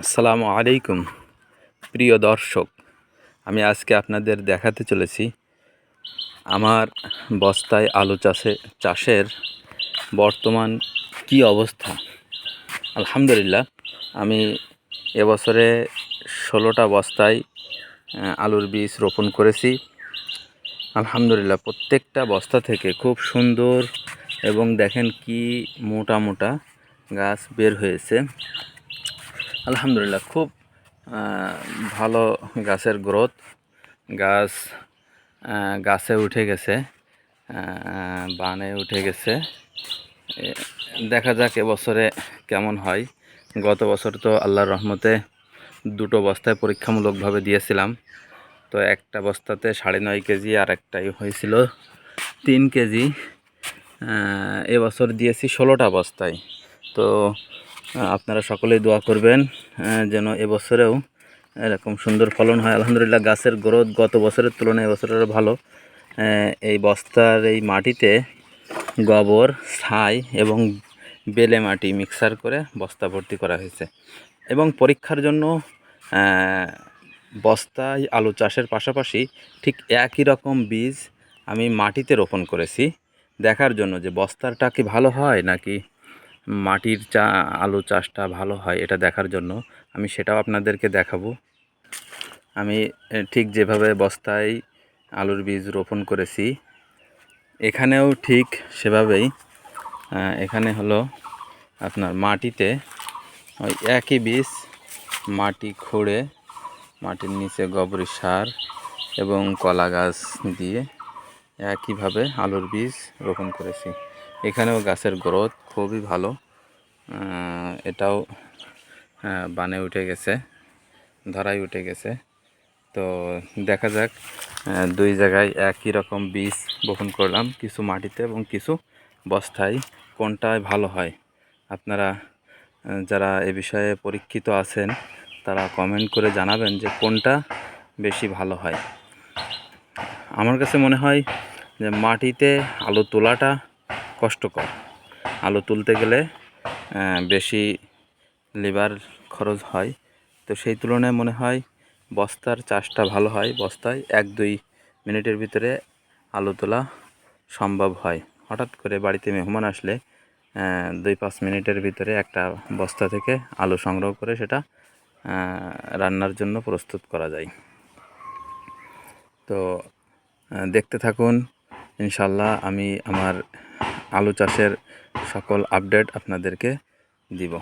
আসসালামু আলাইকুম প্রিয় দর্শক, আমি আজকে আপনাদের দেখাতে চলেছি আমার বস্তায় আলু চাষের বর্তমান কি অবস্থা। আলহামদুলিল্লাহ, আমি এবছরে 16টা বস্তায় আলুর বীজ রোপণ করেছি। আলহামদুলিল্লাহ, প্রত্যেকটা বস্তা থেকে খুব সুন্দর এবং দেখেন কি মোটা মোটা গাছ বের হয়েছে। আলহামদুলিল্লাহ, খুব ভালো গাছের গ্রোথ। গাছে উঠে গেছে, বানে উঠে গেছে। দেখা যাক এবছরে কেমন হয়। গত বছর তো আল্লাহর রহমতে 2টো বস্তায় পরীক্ষামূলকভাবে দিয়েছিলাম। তো একটা বস্তাতে 9.5 কেজি আর একটাই হয়েছিল 3 কেজি। এবছর দিয়েছি 16টা বস্তায়। তো আপনারা সকলেই দোয়া করবেন যেন এবছরেও এরকম সুন্দর ফলন হয়। আলহামদুলিল্লাহ, গাছের গ্রোথ গত বছরের তুলনায় এবছরের ভালো। এই বস্তার এই মাটিতে গোবর, ছাই এবং বেলে মাটি মিক্সার করে বস্তা ভর্তি করা হয়েছে এবং পরীক্ষার জন্য বস্তায় আলু চাষের পাশাপাশি ঠিক একই রকম বীজ আমি মাটিতে রোপণ করেছি, দেখার জন্য যে বস্তারটা কি ভালো হয় নাকি মাটির আলু চাষটা ভালো হয়। এটা দেখার জন্য আমি সেটাও আপনাদেরকে দেখাবো। আমি ঠিক যেভাবে বস্তায় আলুর বীজ রোপণ করেছি এখানেও ঠিক সেভাবেই এখানে হলো আপনার মাটিতে ওই একই বীজ মাটি খুঁড়ে মাটির নিচে গোবর সার এবং কলা গাছ দিয়ে একইভাবে আলুর বীজ রোপণ করেছি। এখানেও গাছের গ্রোথ খুবই ভালো। এটাও বানে উঠে গেছে, ধরাই উঠে গেছে। তো দেখা যাক, 2 জায়গায় একই রকম বীজ বপন করলাম, কিছু মাটিতে এবং কিছু বস্তায়, কোনটায় ভালো হয়। আপনারা যারা এ বিষয়ে পরীক্ষিত আছেন তারা কমেন্ট করে জানাবেন যে কোনটা বেশি ভালো হয়। আমার কাছে মনে হয় যে মাটিতে আলু তোলাটা কষ্টকর। আলু তুলতে গেলে বেশি লেবার খরচ হয়। তো সেই তুলনায় মনে হয় বস্তার চাষটা ভালো হয়। বস্তায় 1-2 মিনিটের ভিতরে আলু তোলা সম্ভব হয়। হঠাৎ করে বাড়িতে মেহমান আসলে 2-5 মিনিটের ভিতরে একটা বস্তা থেকে আলু সংগ্রহ করে সেটা রান্নার জন্য প্রস্তুত করা যায়। তো দেখতে থাকুন, ইনশাল্লাহ আমি আমার আলু চাষের সকল আপডেট আপনাদেরকে দিব।